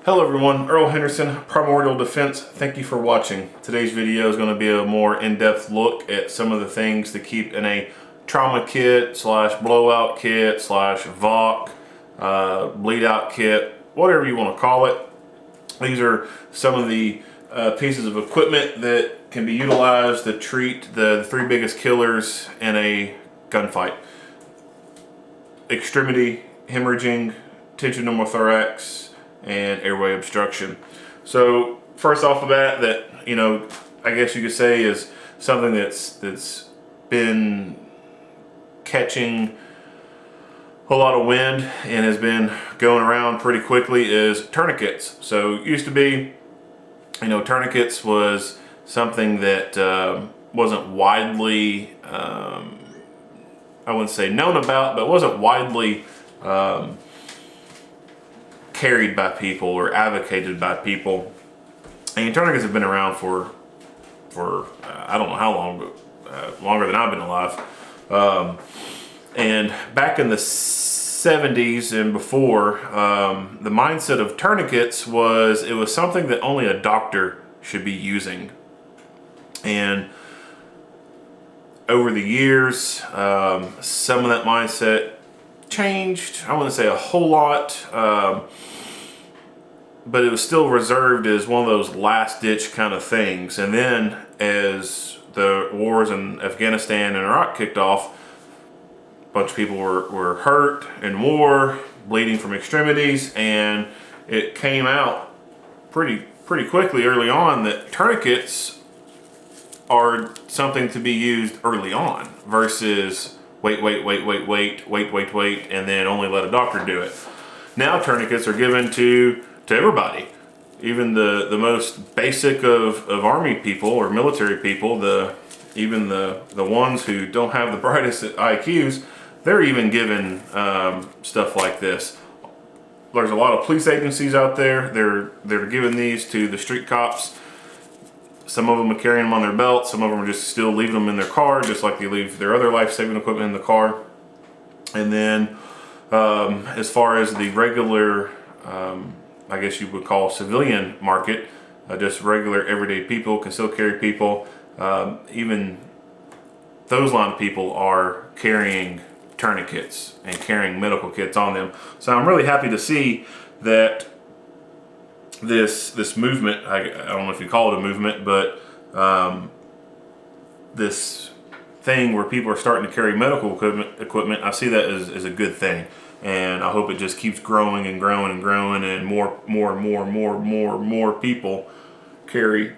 Hello everyone, Earl Henderson, Primordial Defense. Thank you for watching. Today's video is going to be a more in-depth look at some of the things to keep in a trauma kit slash blowout kit slash VOC, bleed out kit, whatever you want to call it. These are some of the pieces of equipment that can be utilized to treat the three biggest killers in a gunfight: extremity hemorrhaging, tension pneumothorax, and airway obstruction. So first off the bat, that, I guess you could say is something that's been catching a lot of wind and has been going around pretty quickly is tourniquets. So it used to be, tourniquets was something that wasn't widely, I wouldn't say known about, but wasn't widely carried by people or advocated by people. And tourniquets have been around for I don't know how long, but longer than I've been alive. And back in the 70s and before, the mindset of tourniquets was it was something that only a doctor should be using. And over the years, some of that mindset changed. I wouldn't say a whole lot, but it was still reserved as one of those last ditch kind of things. And then as the wars in Afghanistan and Iraq kicked off, a bunch of people were hurt in war, bleeding from extremities, and it came out pretty quickly early on that tourniquets are something to be used early on versus wait, and then only let a doctor do it. Now tourniquets are given to everybody, even the most basic of army people or military people, even the ones who don't have the brightest IQs, they're even given stuff like this. There's a lot of police agencies out there. They're giving these to the street cops. Some of them are carrying them on their belt. Some of them are just still leaving them in their car, just like they leave their other life-saving equipment in the car. And then as far as the regular, I guess you would call civilian market, just regular everyday people, concealed carry people, even those line of people are carrying tourniquets and carrying medical kits on them. So I'm really happy to see that this movement, I don't know if you call it a movement, but this thing where people are starting to carry medical equipment, I see that as a good thing. And I hope it just keeps growing and growing and growing, and more people carry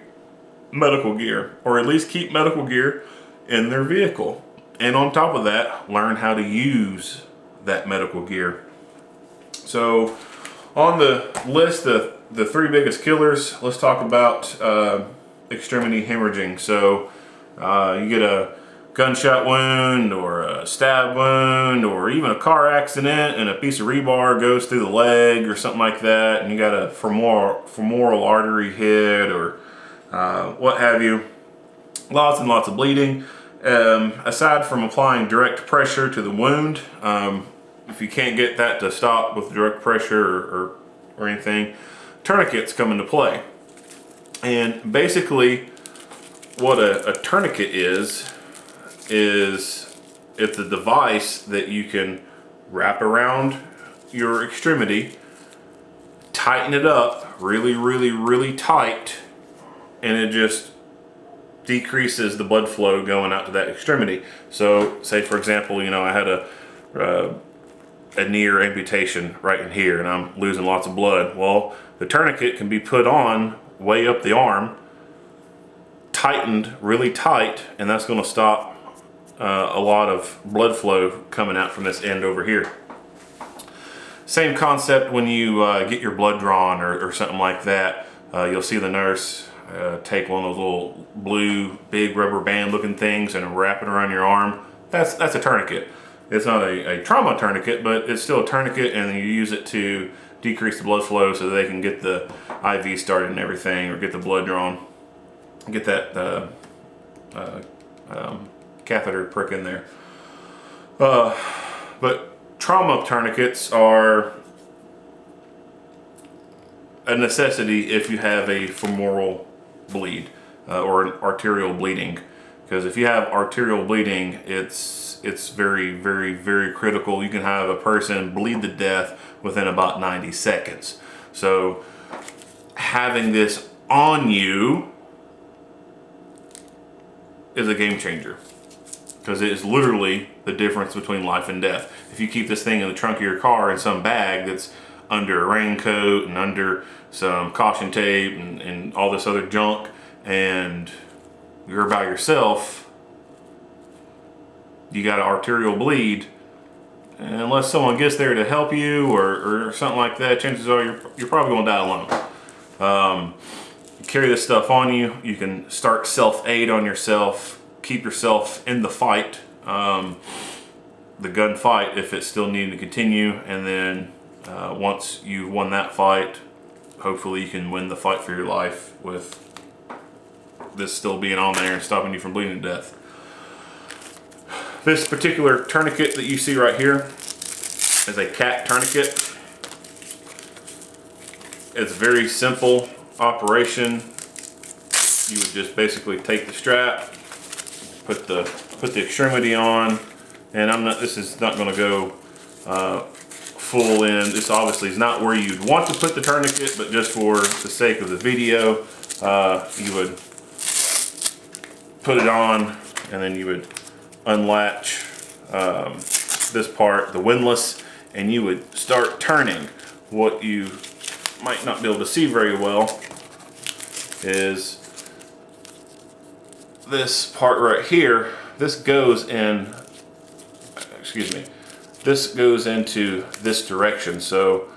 medical gear, or at least keep medical gear in their vehicle. And on top of that, learn how to use that medical gear. So on the list of the three biggest killers, let's talk about extremity hemorrhaging. So you get a gunshot wound or a stab wound or even a car accident and a piece of rebar goes through the leg or something like that, and you got a femoral artery hit or what have you. Lots and lots of bleeding. Aside from applying direct pressure to the wound, if you can't get that to stop with direct pressure or anything, tourniquets come into play. And basically what a tourniquet is it's a device that you can wrap around your extremity, tighten it up really tight, and it just decreases the blood flow going out to that extremity. So say for example, I had a near amputation right in here and I'm losing lots of blood. Well, the tourniquet can be put on way up the arm, tightened really tight, and that's going to stop a lot of blood flow coming out from this end over here. Same concept when you get your blood drawn or something like that. You'll see the nurse take one of those little blue big rubber band looking things and wrap it around your arm. That's a tourniquet. It's not a trauma tourniquet, but it's still a tourniquet, and you use it to decrease the blood flow so they can get the IV started and everything, or get the blood drawn, get that catheter prick in there. But trauma tourniquets are a necessity if you have a femoral bleed or an arterial bleeding. Because if you have arterial bleeding, it's very, very, very critical. You can have a person bleed to death within about 90 seconds. So having this on you is a game changer, because it is literally the difference between life and death. If you keep this thing in the trunk of your car in some bag that's under a raincoat and under some caution tape and all this other junk, and you're by yourself, you got an arterial bleed, and unless someone gets there to help you or something like that, chances are you're probably going to die alone. You carry this stuff on you. You can start self-aid on yourself, keep yourself in the fight, the gun fight, if it's still needing to continue, and then once you've won that fight, hopefully you can win the fight for your life with this still being on there and stopping you from bleeding to death. This particular tourniquet that you see right here is a cat tourniquet. It's a very simple operation. You would just basically take the strap, put the extremity on, and this is not going to go full in. This obviously is not where you'd want to put the tourniquet, but just for the sake of the video, you would put it on, and then you would unlatch this part, the windlass, and you would start turning. What you might not be able to see very well is this part right here. This goes in, excuse me, this goes into this direction. So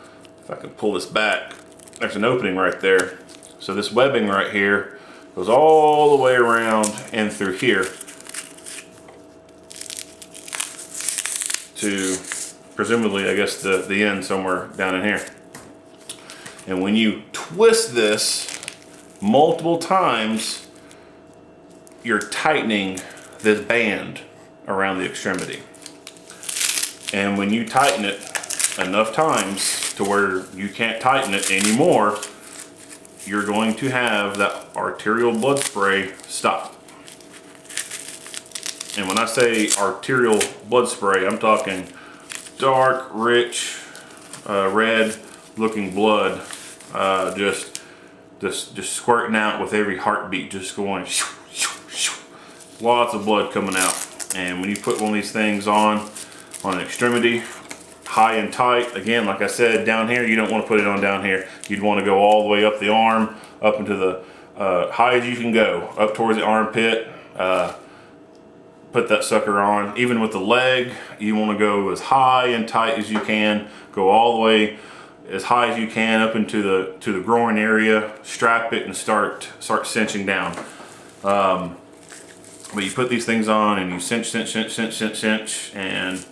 if I can pull this back, there's an opening right there. So this webbing right here goes all the way around and through here to presumably, I guess, the end somewhere down in here. And when you twist this multiple times, you're tightening this band around the extremity. And when you tighten it enough times to where you can't tighten it anymore, you're going to have that arterial blood spray stop. And when I say arterial blood spray, I'm talking dark, rich, red looking blood, just squirting out with every heartbeat, just going lots of blood coming out. And when you put one of these things on an extremity, high and tight, again, like I said, down here, you don't want to put it on down here. You'd want to go all the way up the arm, up into the high as you can go, up towards the armpit. Put that sucker on. Even with the leg, you want to go as high and tight as you can. Go all the way as high as you can up into the groin area. Strap it and start cinching down. But you put these things on and you cinch, and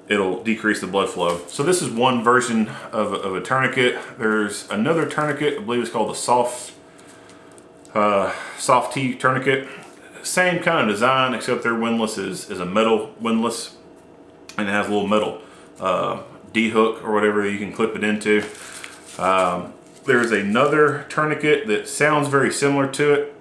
it'll decrease the blood flow. So this is one version of a tourniquet. There's another tourniquet, I believe it's called the soft T tourniquet. Same kind of design, except their windlass is a metal windlass, and it has a little metal D-hook or whatever you can clip it into. There's another tourniquet that sounds very similar to it,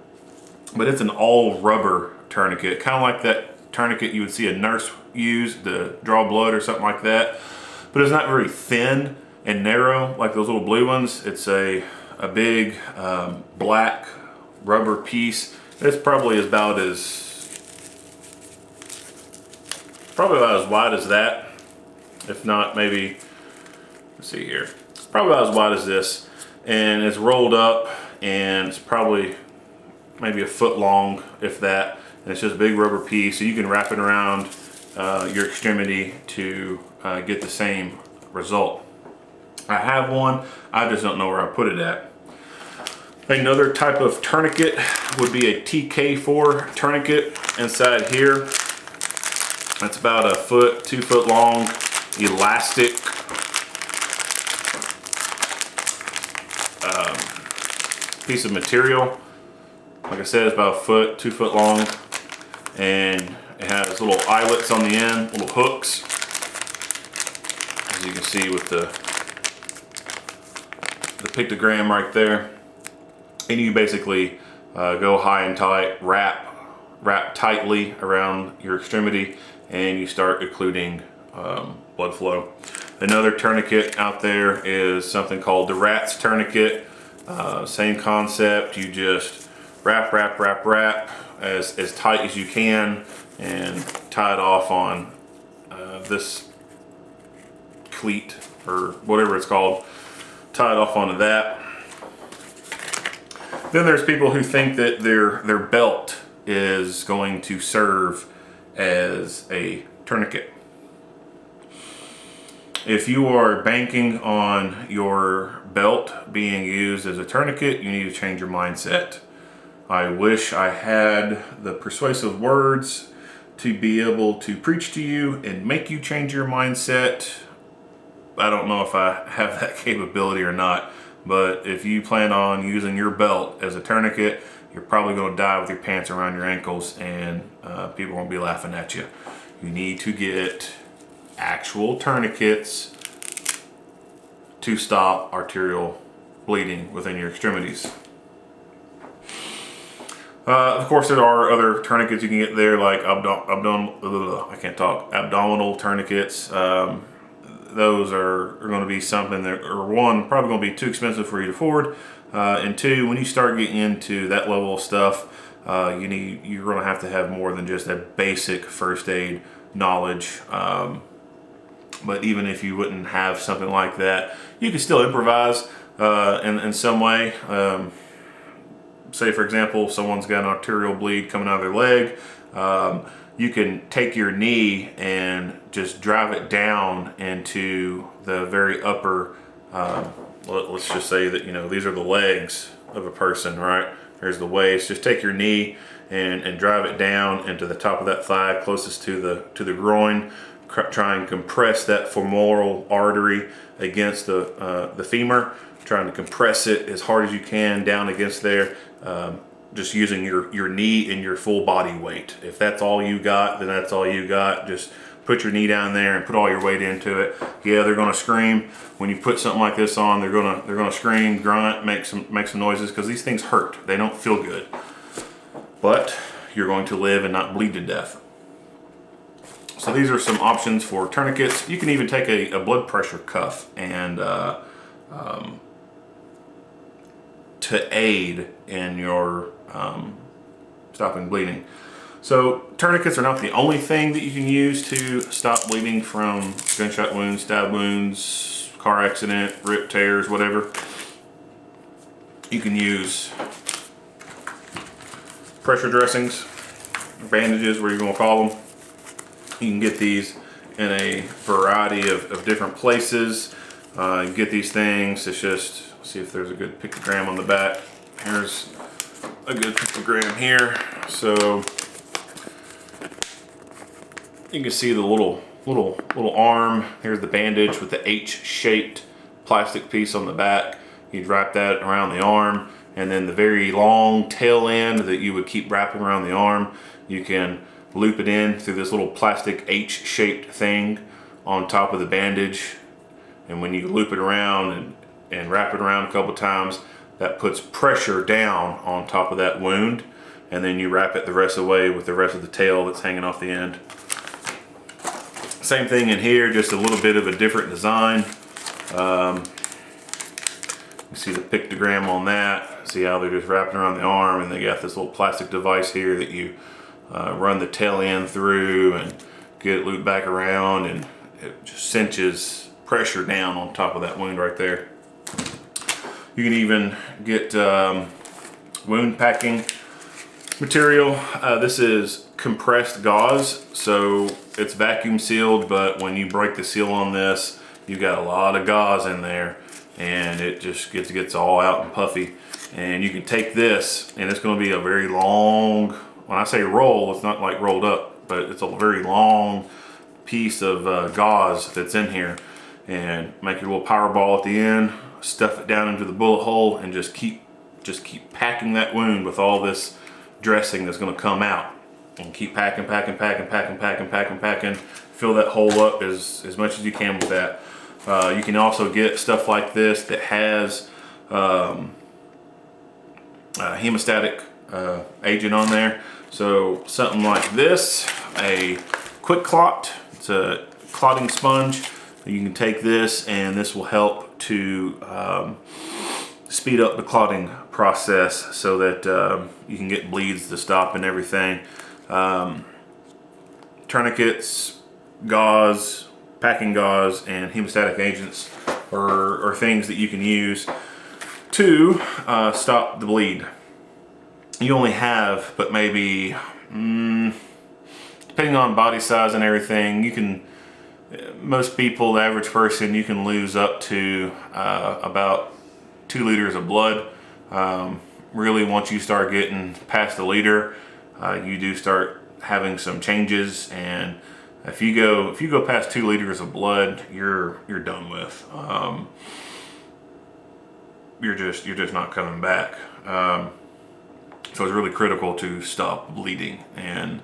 but it's an all rubber tourniquet, kind of like that tourniquet you would see a nurse use to draw blood or something like that. But it's not very thin and narrow like those little blue ones. It's a big black rubber piece. It's probably about as wide as that, if not maybe, let's see here, probably about as wide as this, and it's rolled up, and it's probably maybe a foot long, if that, and it's just a big rubber piece, so you can wrap it around your extremity to get the same result. I have one, I just don't know where I put it at. Another type of tourniquet would be a Tk4 tourniquet inside here. That's about 2 foot long, elastic piece of material. Like I said, it's about 2 foot long, and it has little eyelets on the end, little hooks, as you can see with the the pictogram right there. And you basically go high and tight, wrap tightly around your extremity, and you start occluding blood flow. Another tourniquet out there is something called the rat's tourniquet. Same concept. You just wrap as tight as you can and tie it off on this cleat or whatever it's called. Tie it off onto that. Then there's people who think that their belt is going to serve as a tourniquet. If you are banking on your belt being used as a tourniquet, you need to change your mindset. I wish I had the persuasive words to be able to preach to you and make you change your mindset. I don't know if I have that capability or not, but if you plan on using your belt as a tourniquet, you're probably going to die with your pants around your ankles, and people won't be laughing at you. You need to get actual tourniquets to stop arterial bleeding within your extremities. Of course, there are other tourniquets you can get there, like abdominal tourniquets. Those are going to be something that, or one, probably going to be too expensive for you to afford, and two, when you start getting into that level of stuff, you're going to have more than just a basic first aid knowledge. But even if you wouldn't have something like that, you can still improvise in some way. Say, for example, someone's got an arterial bleed coming out of their leg. You can take your knee and just drive it down into the very upper, let's just say that, these are the legs of a person, right? There's the waist. Just take your knee and drive it down into the top of that thigh closest to the groin. Try and compress that femoral artery against the femur. Trying to compress it as hard as you can down against there. Just using your knee and your full body weight. If that's all you got, then that's all you got. Just put your knee down there and put all your weight into it. Yeah, they're gonna scream when you put something like this on. They're gonna scream, grunt, make some noises, because these things hurt. They don't feel good. But you're going to live and not bleed to death. So these are some options for tourniquets. You can even take a blood pressure cuff and to aid in your stopping bleeding. So tourniquets are not the only thing that you can use to stop bleeding from gunshot wounds, stab wounds, car accident, rip tears, whatever. You can use pressure dressings, bandages, whatever you're going to call them. You can get these in a variety of different places. You get these things. It's just, see if there's a good pictogram on the back. Here's a good pictogram here. So you can see the little arm. Here's the bandage with the H-shaped plastic piece on the back. You'd wrap that around the arm, and then the very long tail end that you would keep wrapping around the arm, you can loop it in through this little plastic H-shaped thing on top of the bandage. And when you loop it around and wrap it around a couple times, that puts pressure down on top of that wound, and then you wrap it the rest of the way with the rest of the tail that's hanging off the end. Same thing in here, just a little bit of a different design. You see the pictogram on that. See how they're just wrapping around the arm, and they got this little plastic device here that you run the tail end through and get it looped back around, and it just cinches pressure down on top of that wound right there. You can even get wound packing material. This is compressed gauze, so it's vacuum sealed, but when you break the seal on this, you got a lot of gauze in there, and it just gets all out and puffy. And you can take this, and it's going to be a very long, when I say roll, it's not like rolled up, but it's a very long piece of gauze that's in here. And make your little power ball at the end, stuff it down into the bullet hole, and just keep packing that wound with all this dressing that's going to come out. And keep packing. Fill that hole up as much as you can with that. You can also get stuff like this that has hemostatic agent on there. So something like this, a quick clot, it's a clotting sponge. You can take this and this will help to speed up the clotting process so that you can get bleeds to stop and everything. Tourniquets, gauze, packing gauze, and hemostatic agents are things that you can use to stop the bleed. You only have, but maybe, depending on body size and everything, you can, most people, the average person, you can lose up to about 2 liters of blood. Really, once you start getting past the liter, you do start having some changes, and if you go past 2 liters of blood, you're done with. You're just not coming back. So it's really critical to stop bleeding. And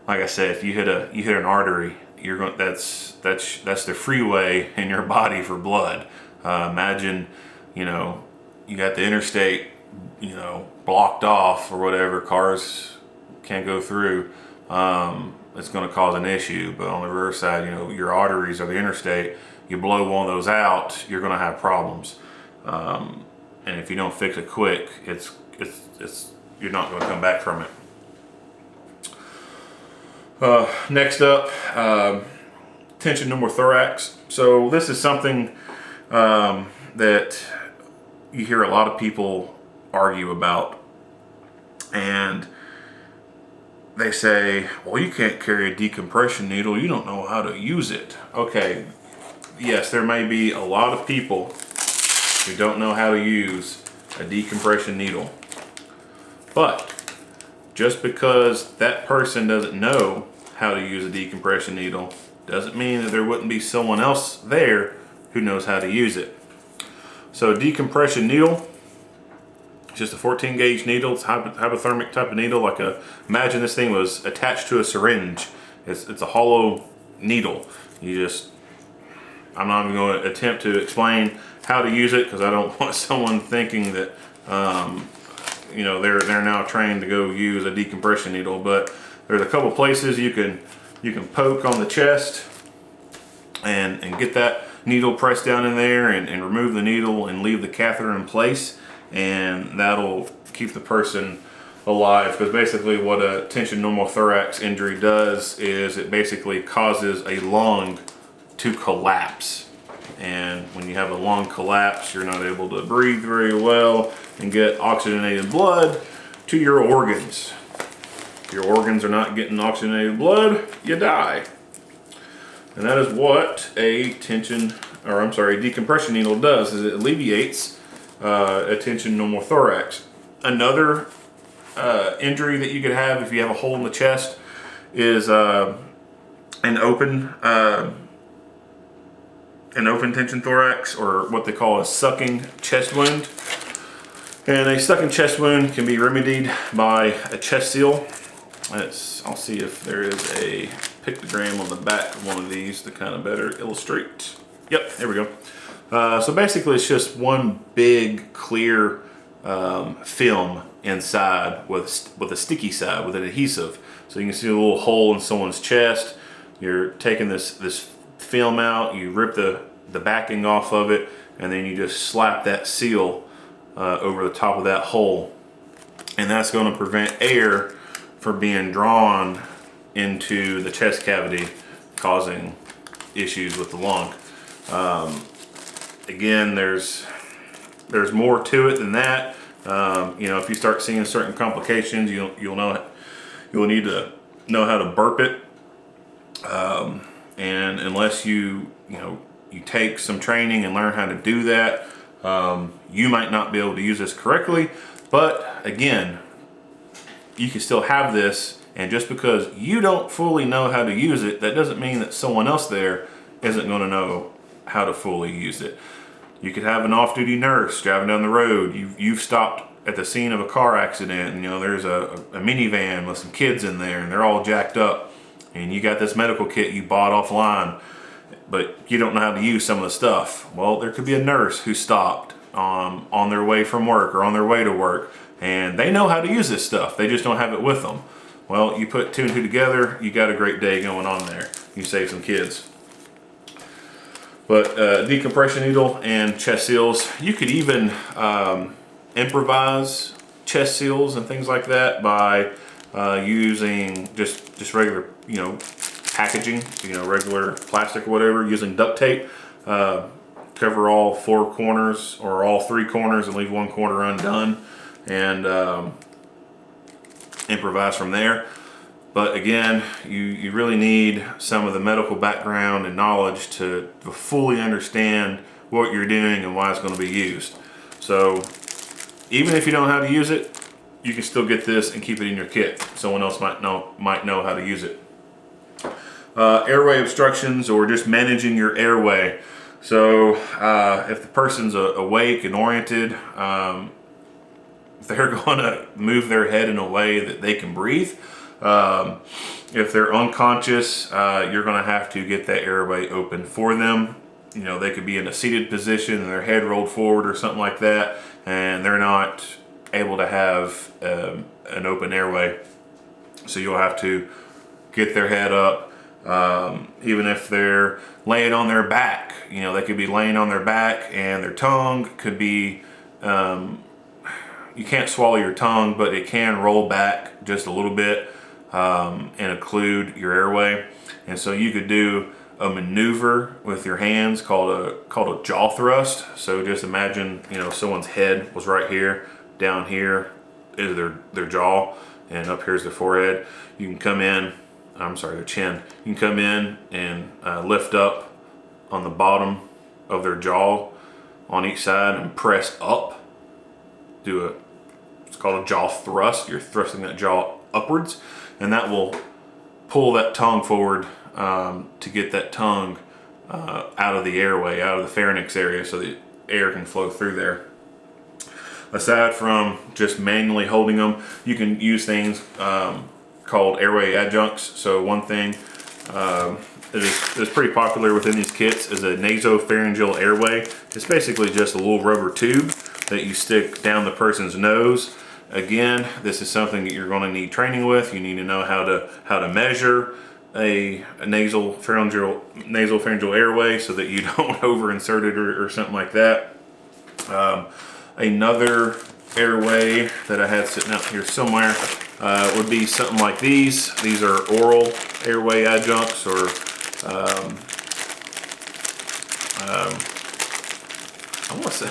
like I said, if you hit an artery, you're going, that's the freeway in your body for blood. Imagine, you got the interstate, blocked off or whatever, cars can't go through. It's going to cause an issue. But on the reverse side, your arteries or the interstate, you blow one of those out, you're going to have problems. And if you don't fix it quick, you're not going to come back from it. Next up, tension pneumothorax. So this is something that you hear a lot of people argue about, and they say, well, you can't carry a decompression needle, you don't know how to use it. Okay, yes, there may be a lot of people who don't know how to use a decompression needle, but just because that person doesn't know how to use a decompression needle doesn't mean that there wouldn't be someone else there who knows how to use it. So Decompression Neal, it's just a 14 gauge needle. It's a hypothermic type of needle. Imagine this thing was attached to a syringe. It's a hollow needle. I'm not even going to attempt to explain how to use it because I don't want someone thinking that they're now trained to go use a decompression needle. But there's a couple places you can poke on the chest and get that needle pressed down in there and remove the needle and leave the catheter in place, and that'll keep the person alive. Because basically what a tension pneumothorax injury does is it basically causes a lung to collapse, and when you have a lung collapse, you're not able to breathe very well and get oxygenated blood to your organs. If your organs are not getting oxygenated blood, you die. And that is what a decompression needle does, is it alleviates a tension pneumothorax. Another injury that you could have if you have a hole in the chest is an open tension thorax, or what they call a sucking chest wound. And a sucking chest wound can be remedied by a chest seal. I'll see if there is a pictogram on the back of one of these to kind of better illustrate. Yep, there we go. So basically it's just one big clear film inside with a sticky side, with an adhesive. So you can see a little hole in someone's chest. You're taking this film out, you rip the backing off of it, and then you just slap that seal over the top of that hole. And that's going to prevent air from being drawn into the chest cavity, causing issues with the lung. Again, there's more to it than that. If you start seeing certain complications, you'll need to know how to burp it. And unless you take some training and learn how to do that, you might not be able to use this correctly. But again, you can still have this, and just because you don't fully know how to use it, that doesn't mean that someone else there isn't going to know how to fully use it. You could have an off-duty nurse driving down the road. You've stopped at the scene of a car accident, and there's a minivan with some kids in there, and they're all jacked up, and you got this medical kit you bought offline, but you don't know how to use some of the stuff. Well, there could be a nurse who stopped on on their way from work or on their way to work, and they know how to use this stuff. They just don't have it with them. Well, you put 2 and 2 together, you got a great day going on there. You save some kids. But decompression needle and chest seals, you could even improvise chest seals and things like that by using just regular, packaging, regular plastic or whatever, using duct tape. Cover all 4 corners or all 3 corners and leave 1 corner undone, and improvise from there. But again, you really need some of the medical background and knowledge to fully understand what you're doing and why it's going to be used. So even if you don't know how to use it, you can still get this and keep it in your kit. Someone else might know how to use it. Airway obstructions, or just managing your airway. So if the person's awake and oriented, they're going to move their head in a way that they can breathe. If they're unconscious, you're going to have to get that airway open for them. They could be in a seated position and their head rolled forward or something like that, and they're not able to have an open airway. So you'll have to get their head up. Even if they're laying on their back, they could be laying on their back and their tongue could be, you can't swallow your tongue, but it can roll back just a little bit and occlude your airway. And so you could do a maneuver with your hands called a jaw thrust. So just imagine, someone's head was right here, down here is their jaw, and up here's their forehead. You can come in, their chin. You can come in and lift up on the bottom of their jaw on each side and press up. It's called a jaw thrust. You're thrusting that jaw upwards, and that will pull that tongue forward to get that tongue out of the airway, out of the pharynx area, so the air can flow through there. Aside from just manually holding them, you can use things called Airway Adjuncts. So one thing that is pretty popular within these kits is a Nasopharyngeal Airway. It's basically just a little rubber tube that you stick down the person's nose. Again, this is something that you're going to need training with. You need to know how to measure a nasopharyngeal airway so that you don't over insert it or something like that. Another airway that I had sitting out here somewhere would be something like these. These are oral airway adjuncts, or I want to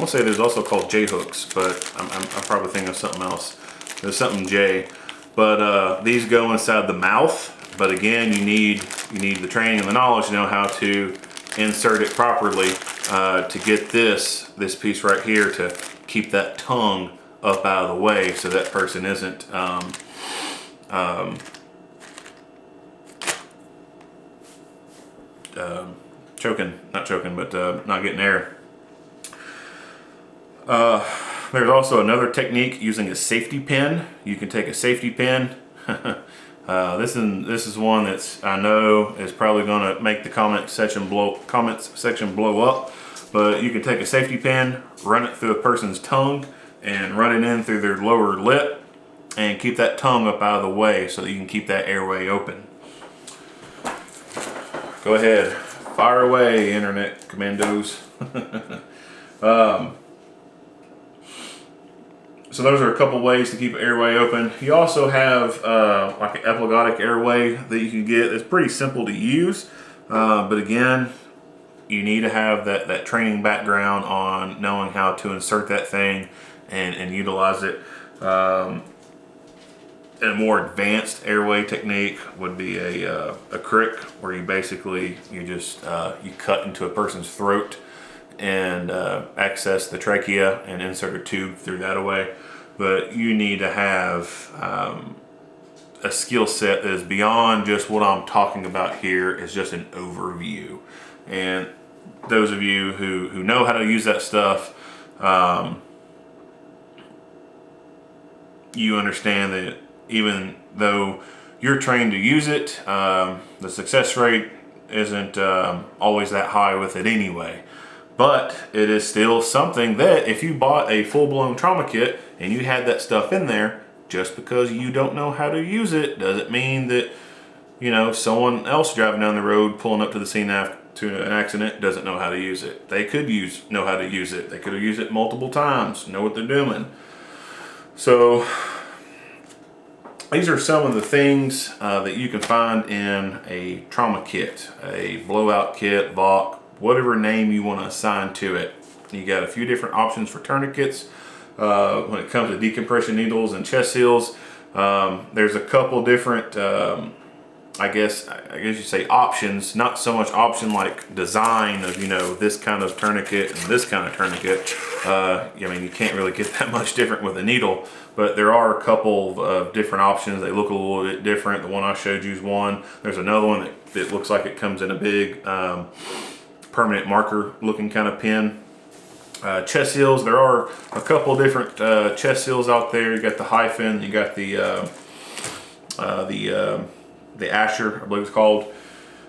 say there's also called J hooks, but I'm probably thinking of something else. There's something J, but these go inside the mouth. But again, you need the training and the knowledge to know how to insert it properly to get this piece right here to keep that tongue up out of the way, so that person isn't not getting air. There's also another technique using a safety pin. You can take a safety pin. This is one that's, I know, is probably going to make the comments section blow up. But you can take a safety pin, run it through a person's tongue, and run it in through their lower lip, and keep that tongue up out of the way so that you can keep that airway open. Go ahead, fire away, internet commandos. So those are a couple ways to keep an airway open. You also have like an epiglottic airway that you can get. It's pretty simple to use, but again, you need to have that training background on knowing how to insert that thing and utilize it. A more advanced airway technique would be a crick, where you basically you cut into a person's throat and access the trachea and insert a tube through that way. But you need to have a skill set that is beyond just what I'm talking about here. Is just an overview. And those of you who know how to use that stuff, you understand that even though you're trained to use it, the success rate isn't always that high with it anyway. But it is still something that if you bought a full-blown trauma kit and you had that stuff in there, just because you don't know how to use it doesn't mean that, you know, someone else driving down the road pulling up to the scene after an accident doesn't know how to use it. They could know how to use it. They could have used it multiple times, know what they're doing. So these are some of the things that you can find in a trauma kit, a blowout kit, VOC, whatever name you want to assign to it. You got a few different options for tourniquets. When it comes to decompression needles and chest seals, there's a couple different, I guess you say options, not so much option like design of, you know, this kind of tourniquet and this kind of tourniquet. I mean, you can't really get that much different with a needle, but there are a couple of different options. They look a little bit different. The one I showed you is one. There's another one that looks like it comes in a big permanent marker looking kind of pin. Chest seals, there are a couple different chest seals out there. You got the hyphen, you got the Asher, I believe it's called.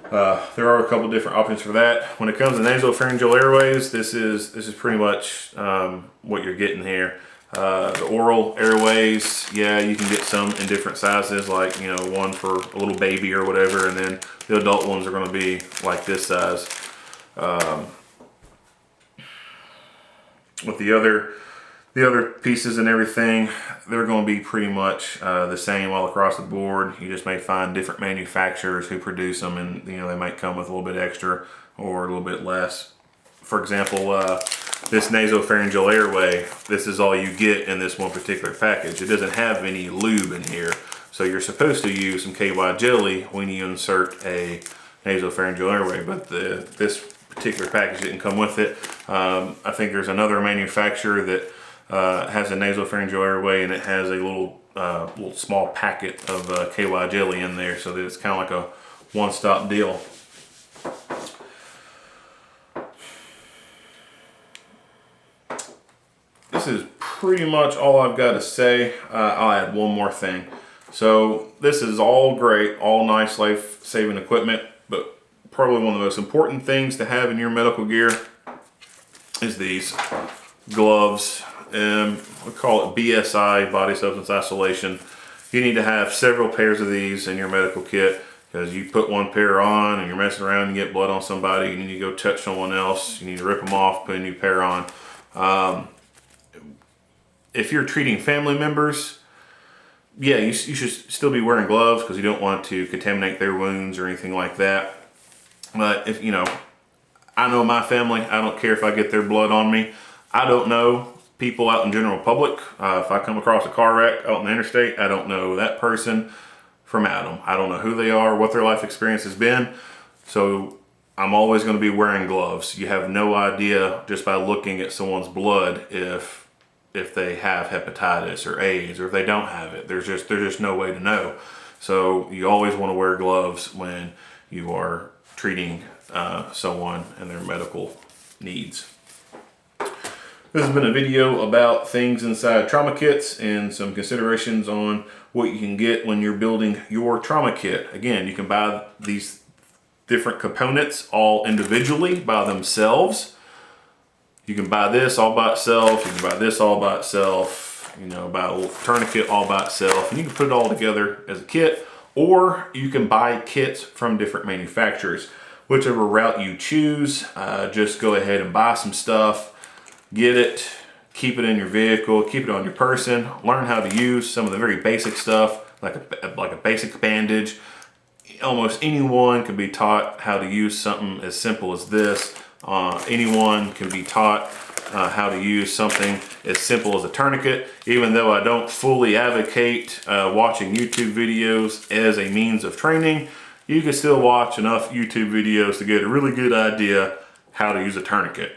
There are a couple different options for that. When it comes to nasopharyngeal airways, this is pretty much what you're getting here. The oral airways, yeah, you can get some in different sizes, like, you know, one for a little baby or whatever, and then the adult ones are going to be like this size. With the other pieces and everything, they're going to be pretty much the same all across the board. You just may find different manufacturers who produce them, and, you know, they might come with a little bit extra or a little bit less. For example, this nasopharyngeal airway, this is all you get in this one particular package. It doesn't have any lube in here, so you're supposed to use some KY jelly when you insert a nasopharyngeal airway, but this particular package didn't come with it. I think there's another manufacturer that has a nasopharyngeal airway, and it has a little small packet of KY jelly in there, so that it's kind of like a one-stop deal. This is pretty much all I've got to say. I'll add one more thing. So this is all great, all nice life-saving equipment, but probably one of the most important things to have in your medical gear is these gloves. We call it BSI, body substance isolation. You need to have several pairs of these in your medical kit, because you put one pair on and you're messing around and you get blood on somebody, you need to go touch someone else, you need to rip them off, put a new pair on. If you're treating family members, yeah, you should still be wearing gloves because you don't want to contaminate their wounds or anything like that. But if, you know, I know my family, I don't care if I get their blood on me. I don't know people out in general public. If I come across a car wreck out in the interstate, I don't know that person from Adam. I don't know who they are, what their life experience has been. So I'm always going to be wearing gloves. You have no idea just by looking at someone's blood if they have hepatitis or AIDS, or if they don't have it. There's just no way to know. So you always want to wear gloves when you are treating someone and their medical needs. This has been a video about things inside trauma kits and some considerations on what you can get when you're building your trauma kit. Again, you can buy these different components all individually by themselves. You can buy this all by itself, you can buy this all by itself, you know, buy a little tourniquet all by itself, and you can put it all together as a kit, or you can buy kits from different manufacturers. Whichever route you choose, just go ahead and buy some stuff, get it, keep it in your vehicle, keep it on your person, learn how to use some of the very basic stuff, like a basic bandage. Almost anyone can be taught how to use something as simple as this. Anyone can be taught how to use something as simple as a tourniquet. Even though I don't fully advocate watching YouTube videos as a means of training, you can still watch enough YouTube videos to get a really good idea how to use a tourniquet.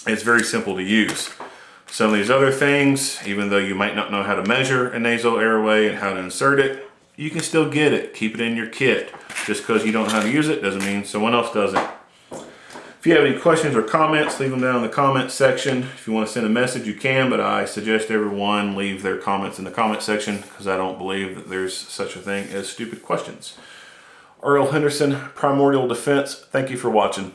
It's very simple to use. Some of these other things, even though you might not know how to measure a nasal airway and how to insert it, you can still get it. Keep it in your kit. Just because you don't know how to use it doesn't mean someone else doesn't. If you have any questions or comments, leave them down in the comment section. If you want to send a message, you can, but I suggest everyone leave their comments in the comment section because I don't believe that there's such a thing as stupid questions. Earl Henderson, Primordial Defense, thank you for watching.